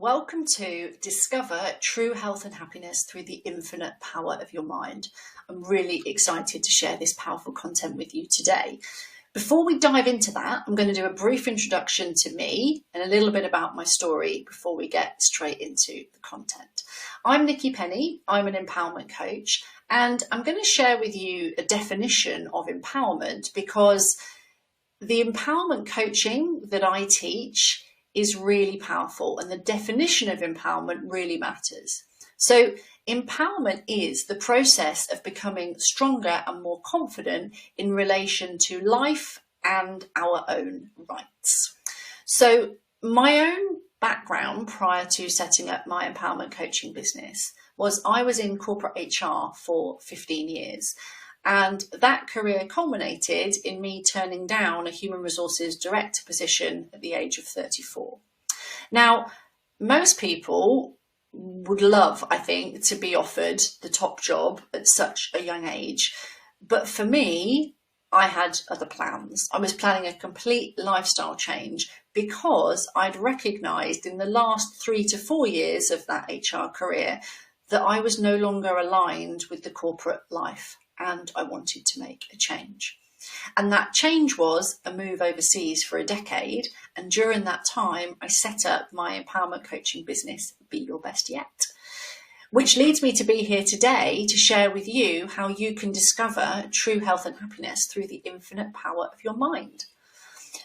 Welcome to Discover True Health and Happiness Through the Infinite Power of Your Mind. I'm really excited to share this powerful content with you today. Before we dive into that, I'm going to do a brief introduction to me and a little bit about my story before we get straight into the content. I'm Nicky Pennie, I'm an empowerment coach, and I'm going to share with you a definition of empowerment because the empowerment coaching that I teach is really powerful, and the definition of empowerment really matters. So empowerment is the process of becoming stronger and more confident in relation to life and our own rights. So my own background prior to setting up my empowerment coaching business was I was in corporate HR for 15 years. And that career culminated in me turning down a human resources director position at the age of 34. Now, most people would love, I think, to be offered the top job at such a young age. But for me, I had other plans. I was planning a complete lifestyle change because I'd recognised in the last 3 to 4 years of that HR career that I was no longer aligned with the corporate life. And I wanted to make a change. And that change was a move overseas for a decade. And during that time, I set up my empowerment coaching business, Be Your Best Yet, which leads me to be here today to share with you how you can discover true health and happiness through the infinite power of your mind.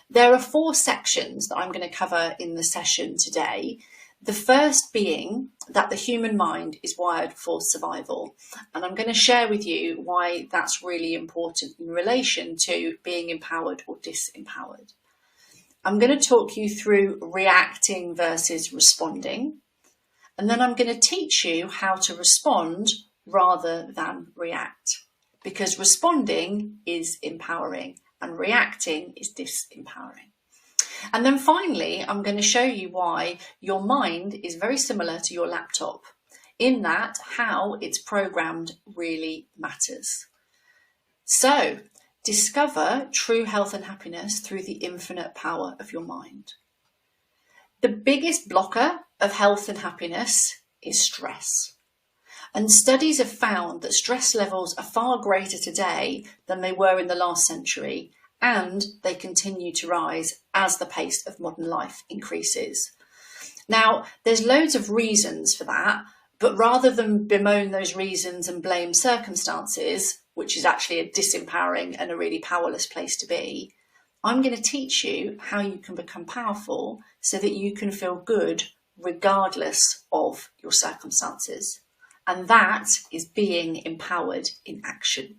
There are 4 sections that I'm going to cover in the session today. The first being that the human mind is wired for survival. And I'm going to share with you why that's really important in relation to being empowered or disempowered. I'm going to talk you through reacting versus responding. And then I'm going to teach you how to respond rather than react. Because responding is empowering and reacting is disempowering. And then finally, I'm going to show you why your mind is very similar to your laptop, in that how it's programmed really matters. So, discover true health and happiness through the infinite power of your mind. The biggest blocker of health and happiness is stress. And studies have found that stress levels are far greater today than they were in the last century. And they continue to rise as the pace of modern life increases. Now, there's loads of reasons for that, but rather than bemoan those reasons and blame circumstances, which is actually a disempowering and a really powerless place to be, I'm going to teach you how you can become powerful so that you can feel good regardless of your circumstances. And that is being empowered in action.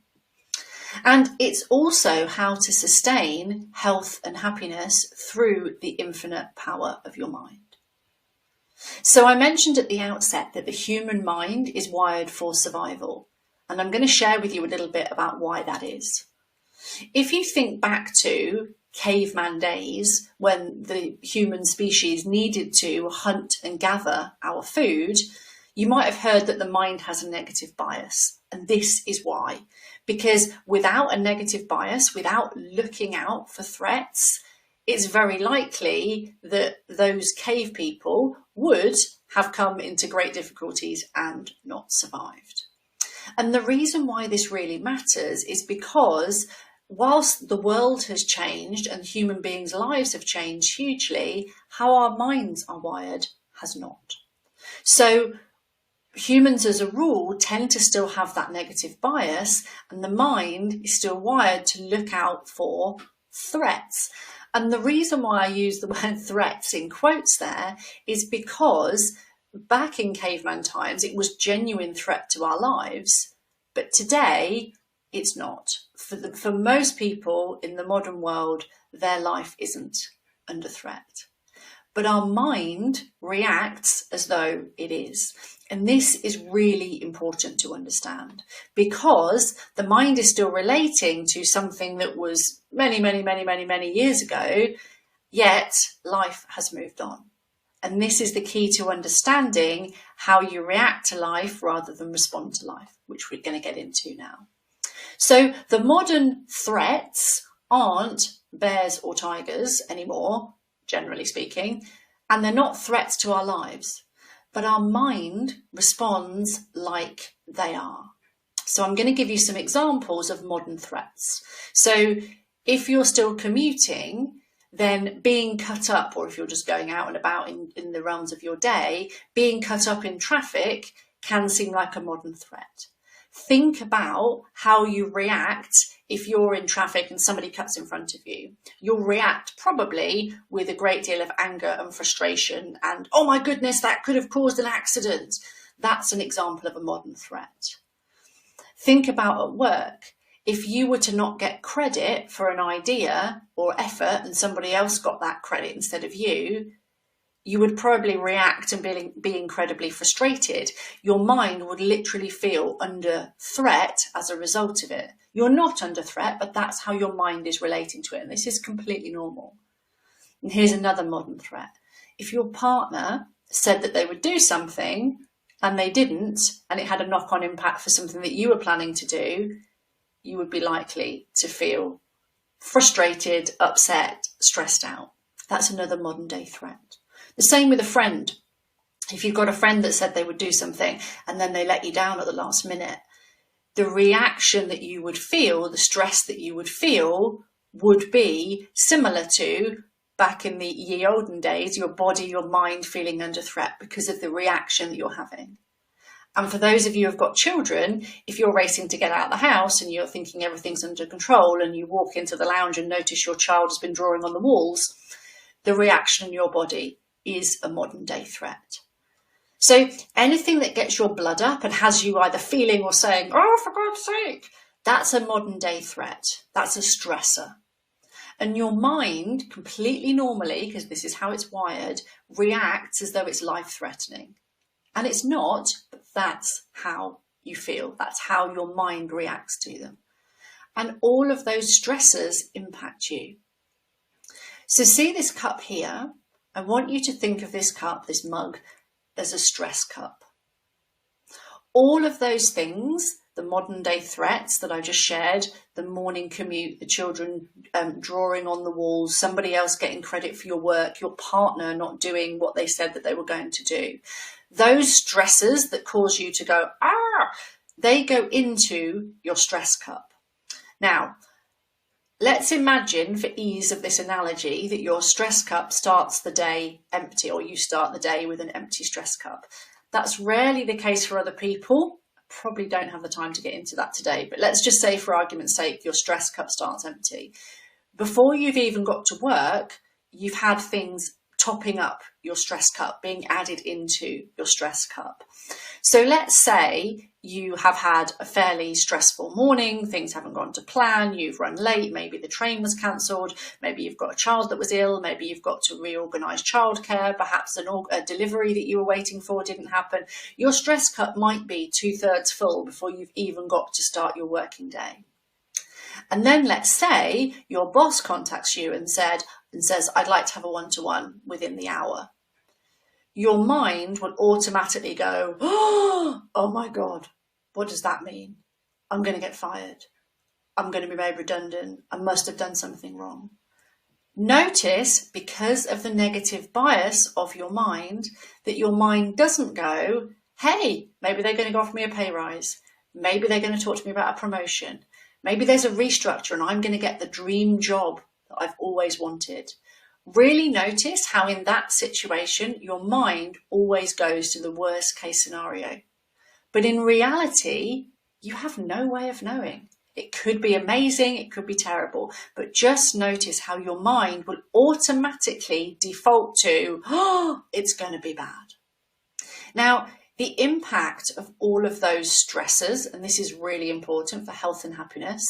And it's also how to sustain health and happiness through the infinite power of your mind. So I mentioned at the outset that the human mind is wired for survival, and I'm going to share with you a little bit about why that is. If you think back to caveman days when the human species needed to hunt and gather our food, you might have heard that the mind has a negative bias, and this is why. Because without a negative bias, without looking out for threats, it's very likely that those cave people would have come into great difficulties and not survived. And the reason why this really matters is because whilst the world has changed and human beings' lives have changed hugely, how our minds are wired has not. So humans as a rule tend to still have that negative bias, and the mind is still wired to look out for threats. And the reason why I use the word threats in quotes there is because back in caveman times, it was genuine threat to our lives. But today, it's not. For most people in the modern world, their life isn't under threat. But our mind reacts as though it is. And this is really important to understand because the mind is still relating to something that was many years ago, yet life has moved on. And this is the key to understanding how you react to life rather than respond to life, which we're going to get into now. So the modern threats aren't bears or tigers anymore, generally speaking, and they're not threats to our lives, but our mind responds like they are. So I'm going to give you some examples of modern threats. So if you're still commuting, then being cut up, or if you're just going out and about in the realms of your day, being cut up in traffic can seem like a modern threat. Think about how you react if you're in traffic and somebody cuts in front of you. You'll react probably with a great deal of anger and frustration and, oh my goodness, that could have caused an accident. That's an example of a modern threat. Think about at work. If you were to not get credit for an idea or effort and somebody else got that credit instead of you, you would probably react and be incredibly frustrated. Your mind would literally feel under threat as a result of it. You're not under threat, but that's how your mind is relating to it. And this is completely normal. And here's another modern threat. If your partner said that they would do something and they didn't, and it had a knock-on impact for something that you were planning to do, you would be likely to feel frustrated, upset, stressed out. That's another modern day threat. The same with a friend. If you've got a friend that said they would do something and then they let you down at the last minute, the reaction that you would feel, the stress that you would feel, would be similar to back in the ye olden days, your body, your mind feeling under threat because of the reaction that you're having. And for those of you who've got children, if you're racing to get out of the house and you're thinking everything's under control and you walk into the lounge and notice your child has been drawing on the walls, the reaction in your body is a modern day threat. So anything that gets your blood up and has you either feeling or saying, oh, for God's sake, that's a modern day threat. That's a stressor. And your mind completely normally, because this is how it's wired, reacts as though it's life-threatening. And it's not, but that's how you feel. That's how your mind reacts to them. And all of those stressors impact you. So see this cup here. I want you to think of this cup, this mug, as a stress cup. All of those things, the modern day threats that I just shared, the morning commute, the children drawing on the walls, somebody else getting credit for your work, your partner not doing what they said that they were going to do. Those stressors that cause you to go, they go into your stress cup. Now, let's imagine, for ease of this analogy, that your stress cup starts the day empty, or you start the day with an empty stress cup. That's rarely the case for other people. I probably don't have the time to get into that today, but let's just say, for argument's sake, your stress cup starts empty. Before you've even got to work, you've had things topping up your stress cup, being added into your stress cup. So let's say you have had a fairly stressful morning, things haven't gone to plan, you've run late, maybe the train was cancelled, maybe you've got a child that was ill, maybe you've got to reorganise childcare, perhaps a delivery that you were waiting for didn't happen. Your stress cup might be 2/3 full before you've even got to start your working day. And then let's say your boss contacts you and says, I'd like to have a one-to-one within the hour. Your mind will automatically go, oh my God, what does that mean? I'm going to get fired. I'm going to be made redundant. I must have done something wrong. Notice, because of the negative bias of your mind, that your mind doesn't go, hey, maybe they're going to offer me a pay rise. Maybe they're going to talk to me about a promotion. Maybe there's a restructure and I'm going to get the dream job that I've always wanted. Really notice how in that situation, your mind always goes to the worst case scenario. But in reality, you have no way of knowing. It could be amazing, it could be terrible, but just notice how your mind will automatically default to, it's going to be bad. Now, the impact of all of those stressors, and this is really important for health and happiness,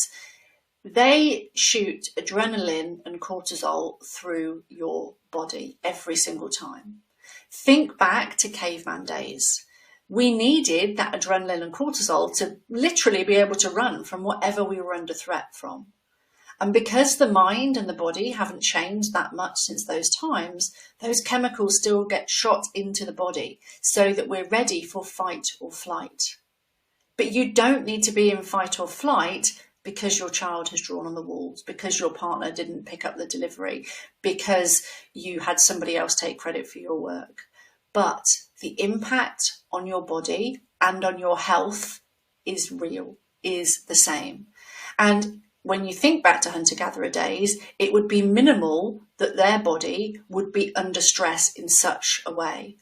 they shoot adrenaline and cortisol through your body every single time. Think back to caveman days. We needed that adrenaline and cortisol to literally be able to run from whatever we were under threat from. And because the mind and the body haven't changed that much since those times, those chemicals still get shot into the body so that we're ready for fight or flight. But you don't need to be in fight or flight because your child has drawn on the walls, because your partner didn't pick up the delivery, because you had somebody else take credit for your work. But the impact on your body and on your health is real, is the same. And when you think back to hunter-gatherer days, it would be minimal that their body would be under stress in such a way.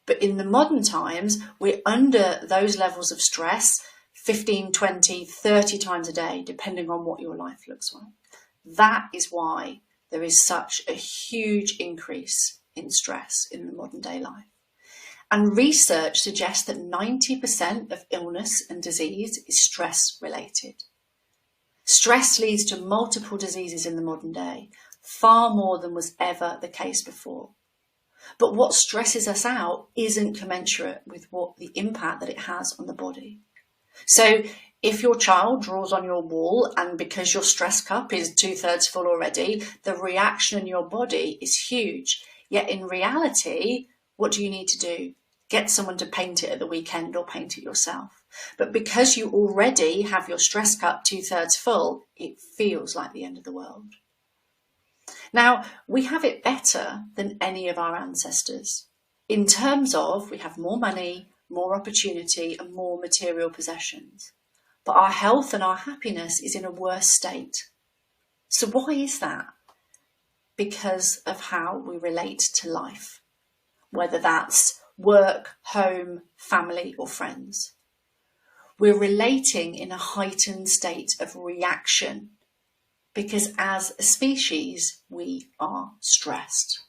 But in the modern times, we're under those levels of stress 15, 20, 30 times a day, depending on what your life looks like. That is why there is such a huge increase in stress in the modern day life. And research suggests that 90% of illness and disease is stress related. Stress leads to multiple diseases in the modern day, far more than was ever the case before. But what stresses us out isn't commensurate with what the impact that it has on the body. So if your child draws on your wall and because your stress cup is 2/3 full already, the reaction in your body is huge. Yet in reality, what do you need to do? Get someone to paint it at the weekend or paint it yourself. But because you already have your stress cup 2/3 full, it feels like the end of the world. Now, we have it better than any of our ancestors in terms of we have more money, more opportunity and more material possessions. But our health and our happiness is in a worse state. So why is that? Because of how we relate to life, whether that's work, home, family or friends. We're relating in a heightened state of reaction because as a species, we are stressed.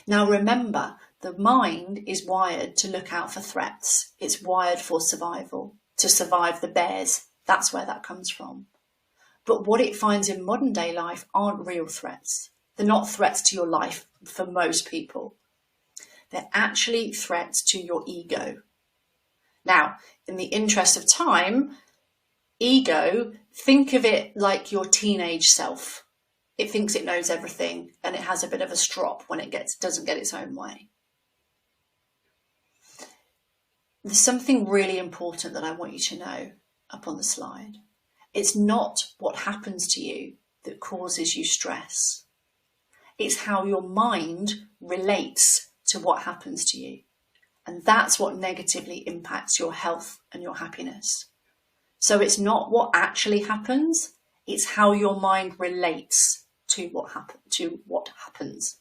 Now remember, the mind is wired to look out for threats. It's wired for survival, to survive the bears. That's where that comes from. But what it finds in modern day life aren't real threats. They're not threats to your life for most people. They're actually threats to your ego. Now, in the interest of time, ego, think of it like your teenage self. It thinks it knows everything and it has a bit of a strop when it doesn't get its own way. There's something really important that I want you to know up on the slide. It's not what happens to you that causes you stress. It's how your mind relates to what happens to you. And that's what negatively impacts your health and your happiness. So it's not what actually happens, it's how your mind relates to what happens.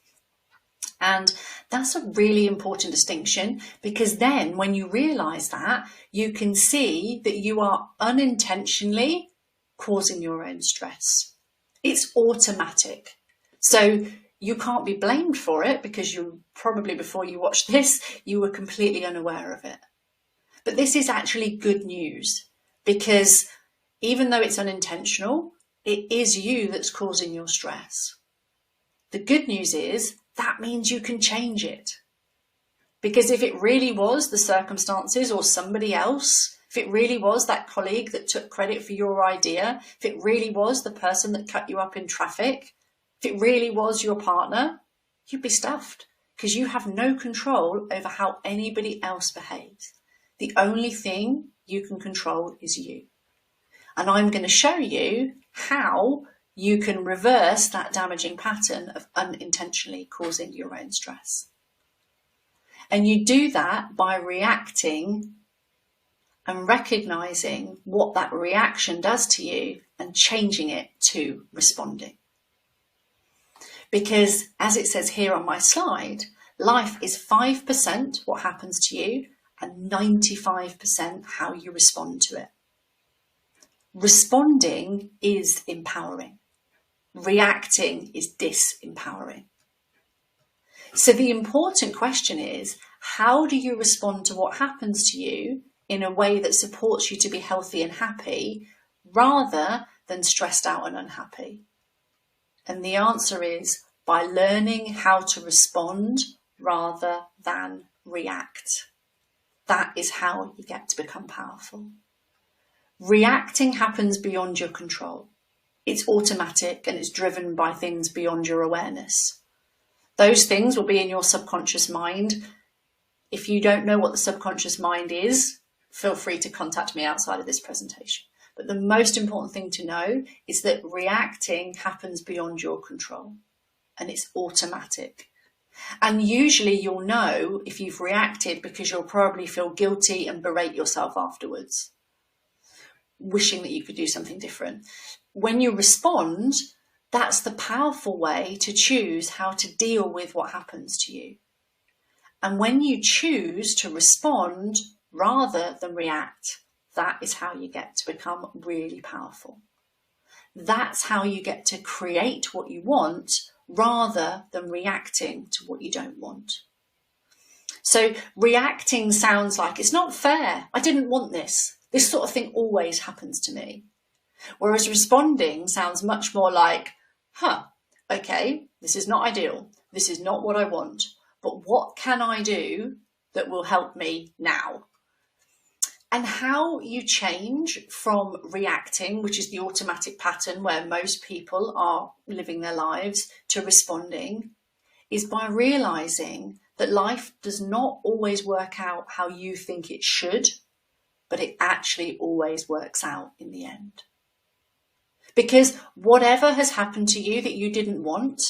And that's a really important distinction, because then when you realize that, you can see that you are unintentionally causing your own stress. It's automatic. So you can't be blamed for it because you probably, before you watched this, you were completely unaware of it. But this is actually good news, because even though it's unintentional, it is you that's causing your stress. The good news is that means you can change it. Because if it really was the circumstances or somebody else, if it really was that colleague that took credit for your idea, if it really was the person that cut you up in traffic, if it really was your partner, you'd be stuffed because you have no control over how anybody else behaves. The only thing you can control is you. And I'm going to show you how you can reverse that damaging pattern of unintentionally causing your own stress. And you do that by reacting and recognizing what that reaction does to you and changing it to responding. Because as it says here on my slide, life is 5% what happens to you and 95% how you respond to it. Responding is empowering. Reacting is disempowering. So the important question is, how do you respond to what happens to you in a way that supports you to be healthy and happy rather than stressed out and unhappy? And the answer is by learning how to respond rather than react. That is how you get to become powerful. Reacting happens beyond your control. It's automatic and it's driven by things beyond your awareness. Those things will be in your subconscious mind. If you don't know what the subconscious mind is, feel free to contact me outside of this presentation. But the most important thing to know is that reacting happens beyond your control and it's automatic. And usually you'll know if you've reacted because you'll probably feel guilty and berate yourself afterwards, wishing that you could do something different. When you respond, that's the powerful way to choose how to deal with what happens to you. And when you choose to respond rather than react, that is how you get to become really powerful. That's how you get to create what you want rather than reacting to what you don't want. So reacting sounds like it's not fair. I didn't want this. This sort of thing always happens to me. Whereas responding sounds much more like, okay, this is not ideal. This is not what I want. But what can I do that will help me now? And how you change from reacting, which is the automatic pattern where most people are living their lives, to responding, is by realizing that life does not always work out how you think it should, but it actually always works out in the end. Because whatever has happened to you that you didn't want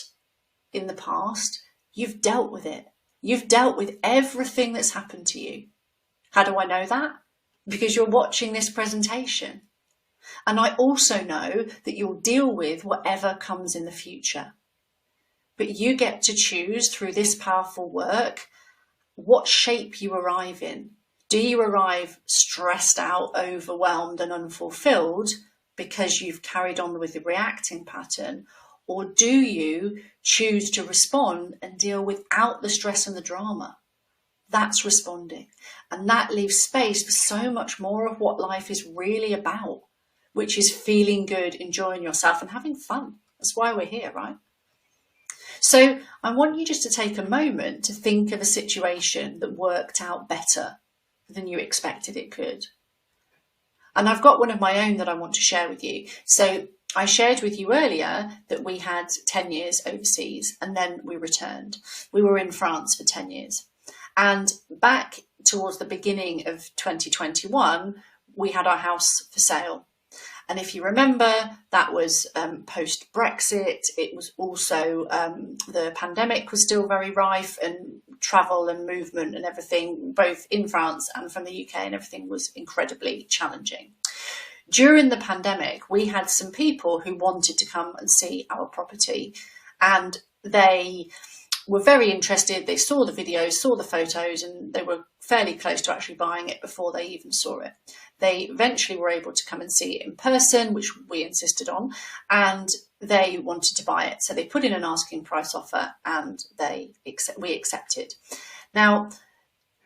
in the past, you've dealt with it. You've dealt with everything that's happened to you. How do I know that? Because you're watching this presentation. And I also know that you'll deal with whatever comes in the future. But you get to choose through this powerful work what shape you arrive in. Do you arrive stressed out, overwhelmed and unfulfilled because you've carried on with the reacting pattern? Or do you choose to respond and deal without the stress and the drama? That's responding. And that leaves space for so much more of what life is really about, which is feeling good, enjoying yourself and having fun. That's why we're here, right? So I want you just to take a moment to think of a situation that worked out better than you expected it could. And I've got one of my own that I want to share with you. So I shared with you earlier that we had 10 years overseas and then we returned. We were in France for 10 years. And back towards the beginning of 2021, we had our house for sale. And if you remember, that was post-Brexit. It was also the pandemic was still very rife, and travel and movement and everything, both in France and from the UK, and everything was incredibly challenging. During the pandemic, we had some people who wanted to come and see our property, and they were very interested. They saw the videos, saw the photos, and they were fairly close to actually buying it before they even saw it. They eventually were able to come and see it in person, which we insisted on, and they wanted to buy it. So they put in an asking price offer and we accepted. Now,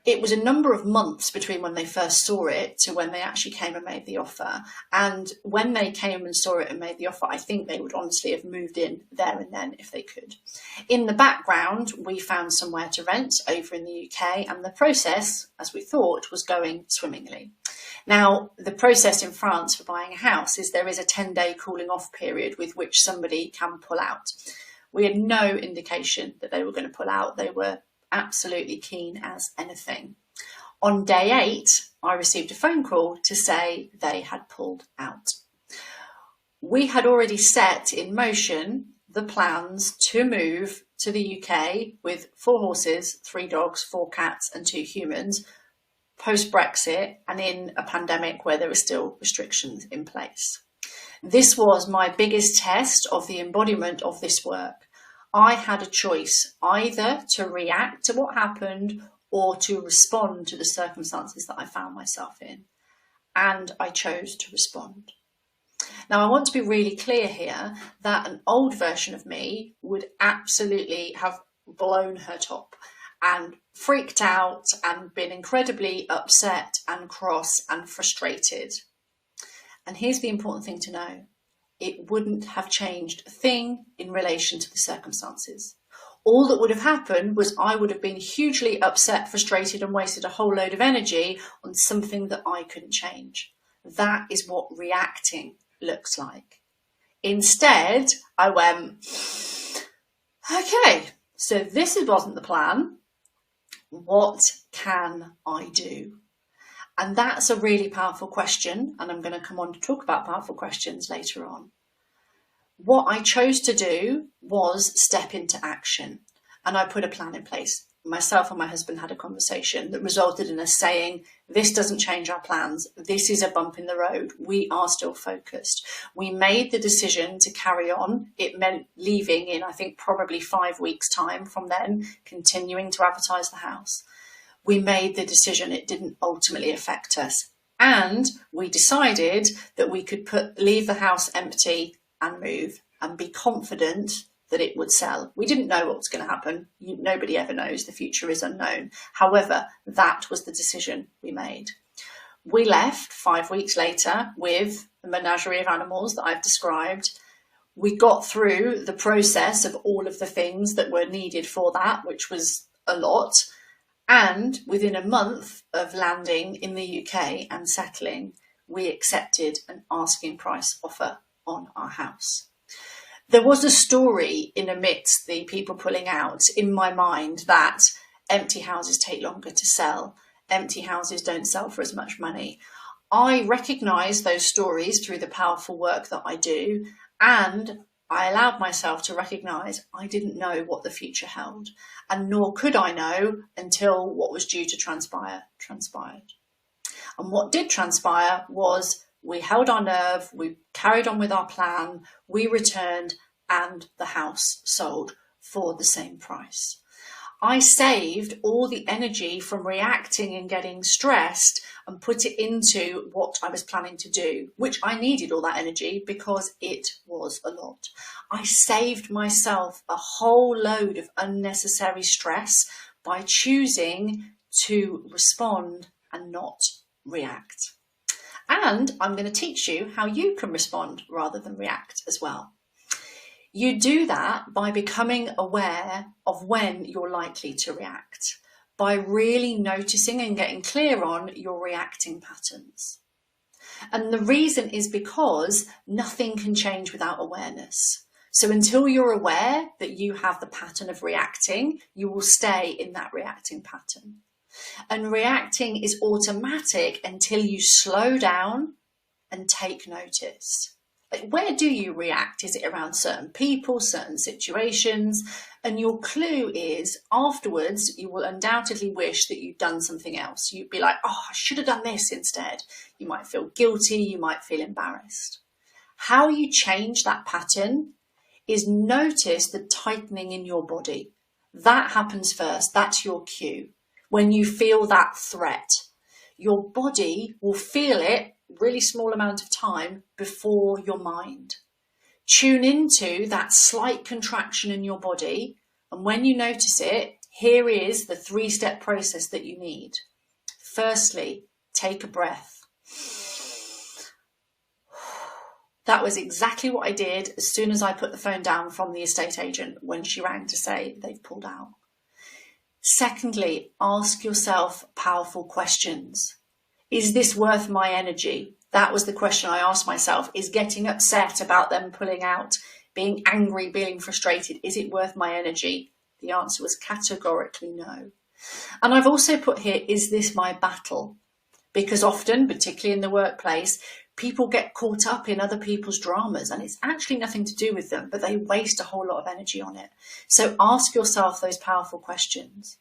it was a number of months between when they first saw it to when they actually came and made the offer. And when they came and saw it and made the offer, I think they would honestly have moved in there and then if they could. In the background, we found somewhere to rent over in the UK, and the process, as we thought, was going swimmingly. Now, the process in France for buying a house is there is a 10-day cooling off period with which somebody can pull out. We had no indication that they were going to pull out. They were absolutely keen as anything. On day 8, I received a phone call to say they had pulled out. We had already set in motion the plans to move to the UK with 4 horses, 3 dogs, 4 cats and 2 humans, post-Brexit and in a pandemic where there were still restrictions in place. This was my biggest test of the embodiment of this work. I had a choice either to react to what happened or to respond to the circumstances that I found myself in. And I chose to respond. Now, I want to be really clear here that an old version of me would absolutely have blown her top and freaked out and been incredibly upset and cross and frustrated. And here's the important thing to know. It wouldn't have changed a thing in relation to the circumstances. All that would have happened was I would have been hugely upset, frustrated, and wasted a whole load of energy on something that I couldn't change. That is what reacting looks like. Instead, I went, okay, so this wasn't the plan. What can I do? And that's a really powerful question. And I'm going to come on to talk about powerful questions later on. What I chose to do was step into action, and I put a plan in place. Myself and my husband had a conversation that resulted in us saying, this doesn't change our plans. This is a bump in the road. We are still focused. We made the decision to carry on. It meant leaving in, I think, probably 5 weeks' time from then, continuing to advertise the house. We made the decision. It didn't ultimately affect us. And we decided that we could leave the house empty and move and be confident that it would sell. We didn't know what was going to happen. Nobody ever knows. The future is unknown. However, that was the decision we made. We left 5 weeks later with the menagerie of animals that I've described. We got through the process of all of the things that were needed for that, which was a lot. And within a month of landing in the UK and settling, we accepted an asking price offer on our house. There was a story in amidst the people pulling out in my mind that empty houses take longer to sell. Empty houses don't sell for as much money. I recognise those stories through the powerful work that I do, and I allowed myself to recognise I didn't know what the future held, and nor could I know until what was due to transpired. And what did transpire was we held our nerve, we carried on with our plan, we returned, and the house sold for the same price. I saved all the energy from reacting and getting stressed and put it into what I was planning to do, which I needed all that energy because it was a lot. I saved myself a whole load of unnecessary stress by choosing to respond and not react. And I'm going to teach you how you can respond rather than react as well. You do that by becoming aware of when you're likely to react, by really noticing and getting clear on your reacting patterns. And the reason is because nothing can change without awareness. So until you're aware that you have the pattern of reacting, you will stay in that reacting pattern. And reacting is automatic until you slow down and take notice. Like, where do you react? Is it around certain people, certain situations? And your clue is afterwards, you will undoubtedly wish that you'd done something else. You'd be like, oh, I should have done this instead. You might feel guilty. You might feel embarrassed. How you change that pattern is notice the tightening in your body. That happens first. That's your cue. When you feel that threat, your body will feel it really small amount of time before your mind. Tune into that slight contraction in your body, and when you notice it, here is the 3-step process that you need. Firstly, take a breath. That was exactly what I did as soon as I put the phone down from the estate agent when she rang to say they've pulled out. Secondly, ask yourself powerful questions. Is this worth my energy? That was the question I asked myself. Is getting upset about them pulling out, being angry, being frustrated, is it worth my energy? The answer was categorically no. And I've also put here, is this my battle? Because often, particularly in the workplace, people get caught up in other people's dramas and it's actually nothing to do with them, but they waste a whole lot of energy on it. So ask yourself those powerful questions.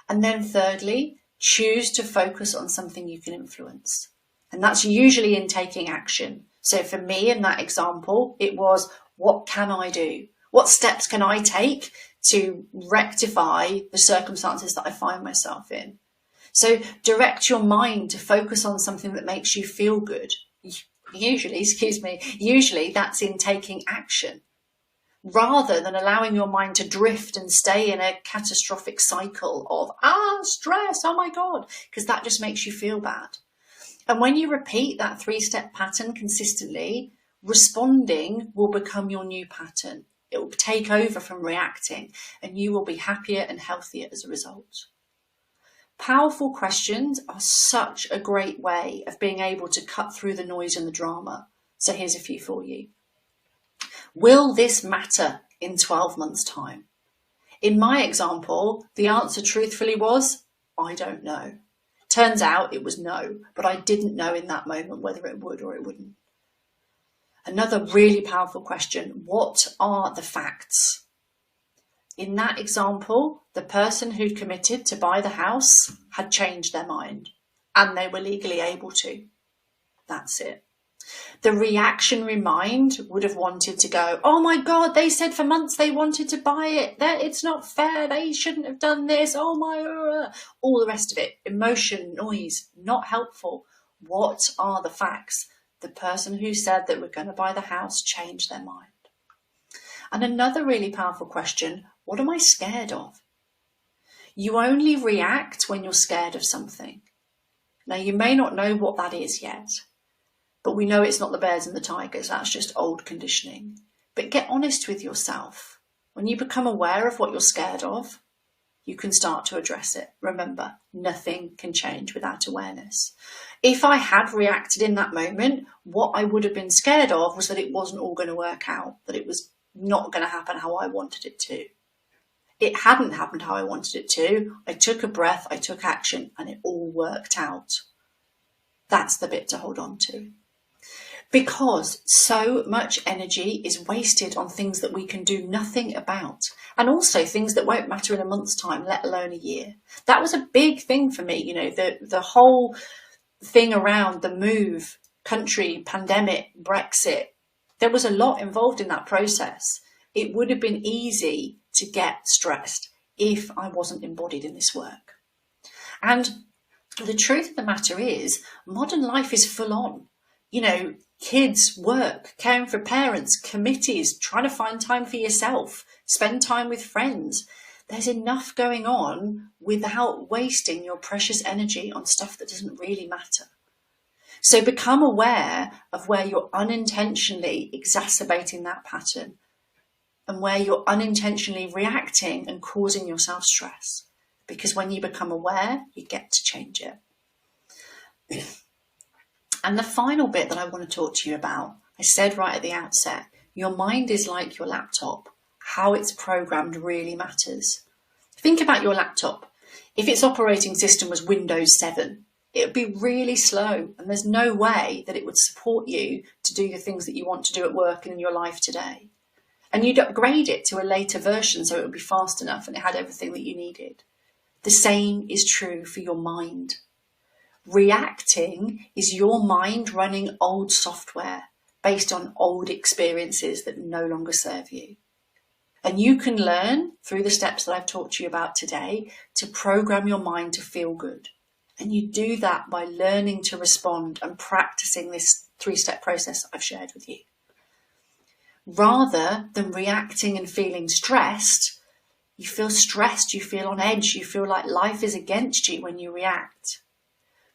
And then thirdly, choose to focus on something you can influence. And that's usually in taking action. So for me in that example, it was, what can I do? What steps can I take to rectify the circumstances that I find myself in? So direct your mind to focus on something that makes you feel good. Usually that's in taking action, rather than allowing your mind to drift and stay in a catastrophic cycle of, stress, oh my God, because that just makes you feel bad. And when you repeat that 3-step pattern consistently, responding will become your new pattern. It will take over from reacting and you will be happier and healthier as a result. Powerful questions are such a great way of being able to cut through the noise and the drama. So here's a few for you. Will this matter in 12 months' time? In my example, the answer truthfully was, I don't know. Turns out it was no, but I didn't know in that moment whether it would or it wouldn't. Another really powerful question, what are the facts? In that example, the person who'd committed to buy the house had changed their mind and they were legally able to. That's it. The reactionary mind would have wanted to go, oh my God, they said for months they wanted to buy it. It's not fair. They shouldn't have done this. Oh my, all the rest of it. Emotion, noise, not helpful. What are the facts? The person who said that we're going to buy the house changed their mind. And another really powerful question, what am I scared of? You only react when you're scared of something. Now, you may not know what that is yet, but we know it's not the bears and the tigers. That's just old conditioning. But get honest with yourself. When you become aware of what you're scared of, you can start to address it. Remember, nothing can change without awareness. If I had reacted in that moment, what I would have been scared of was that it wasn't all going to work out, that it was not going to happen how I wanted it to. It hadn't happened how I wanted it to. I took a breath, I took action, and it all worked out. That's the bit to hold on to. Because so much energy is wasted on things that we can do nothing about, and also things that won't matter in a month's time, let alone a year. That was a big thing for me, the whole thing around the move, country, pandemic, Brexit. There was a lot involved in that process. It would have been easy to get stressed if I wasn't embodied in this work. And the truth of the matter is, modern life is full on. Kids, work, caring for parents, committees, trying to find time for yourself, spend time with friends. There's enough going on without wasting your precious energy on stuff that doesn't really matter. So become aware of where you're unintentionally exacerbating that pattern and where you're unintentionally reacting and causing yourself stress. Because when you become aware, you get to change it. And the final bit that I want to talk to you about, I said right at the outset, your mind is like your laptop. How it's programmed really matters. Think about your laptop. If its operating system was Windows 7, it would be really slow, and there's no way that it would support you to do the things that you want to do at work and in your life today. And you'd upgrade it to a later version so it would be fast enough and it had everything that you needed. The same is true for your mind. Reacting is your mind running old software based on old experiences that no longer serve you. And you can learn through the steps that I've talked to you about today to program your mind to feel good. And you do that by learning to respond and practicing this 3-step process I've shared with you. Rather than reacting and feeling stressed, you feel stressed, you feel on edge, you feel like life is against you when you react.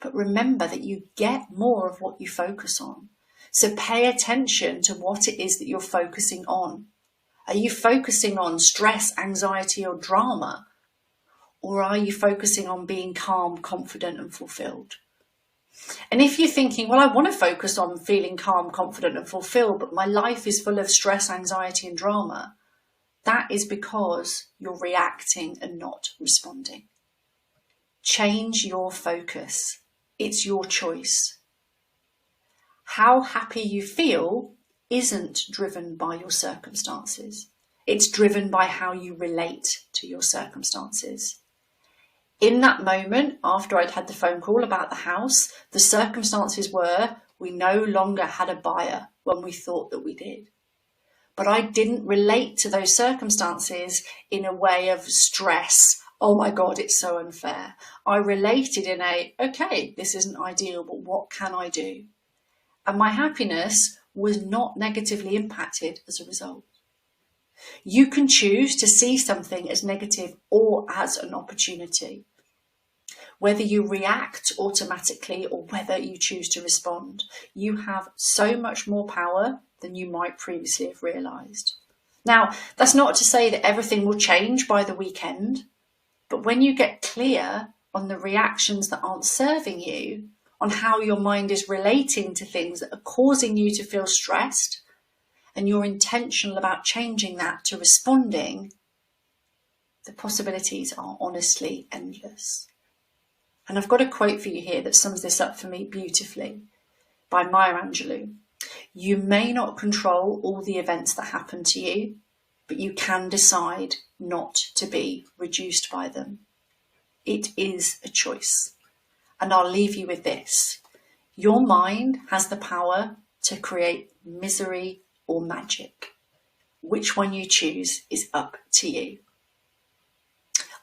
But remember that you get more of what you focus on. So pay attention to what it is that you're focusing on. Are you focusing on stress, anxiety, or drama? Or are you focusing on being calm, confident, and fulfilled? And if you're thinking, well, I want to focus on feeling calm, confident, and fulfilled, but my life is full of stress, anxiety, and drama, that is because you're reacting and not responding. Change your focus. It's your choice. How happy you feel isn't driven by your circumstances. It's driven by how you relate to your circumstances. In that moment, after I'd had the phone call about the house, the circumstances were we no longer had a buyer when we thought that we did. But I didn't relate to those circumstances in a way of stress. Oh my God, it's so unfair. I related in okay, this isn't ideal, but what can I do? And my happiness was not negatively impacted as a result. You can choose to see something as negative or as an opportunity. Whether you react automatically or whether you choose to respond, you have so much more power than you might previously have realised. Now, that's not to say that everything will change by the weekend, but when you get clear on the reactions that aren't serving you, on how your mind is relating to things that are causing you to feel stressed, and you're intentional about changing that to responding, the possibilities are honestly endless. And I've got a quote for you here that sums this up for me beautifully, by Maya Angelou. You may not control all the events that happen to you, but you can decide not to be reduced by them. It is a choice. And I'll leave you with this. Your mind has the power to create misery or magic. Which one you choose is up to you.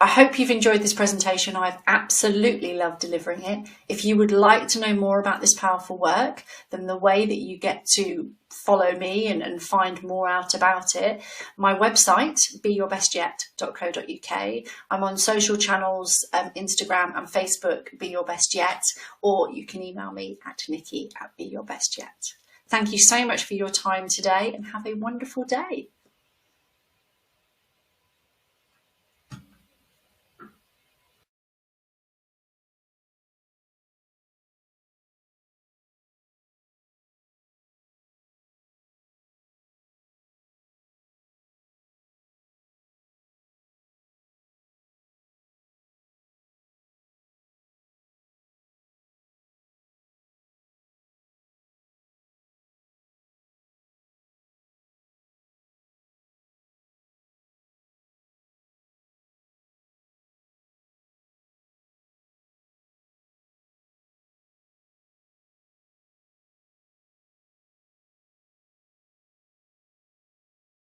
I hope you've enjoyed this presentation. I've absolutely loved delivering it. If you would like to know more about this powerful work, then the way that you get to follow me and find more out about it, my website, beyourbestYet.co.uk. I'm on social channels, Instagram and Facebook, Be Your Best Yet, or you can email me at Nicky@BeYourBestYet. Thank you so much for your time today and have a wonderful day.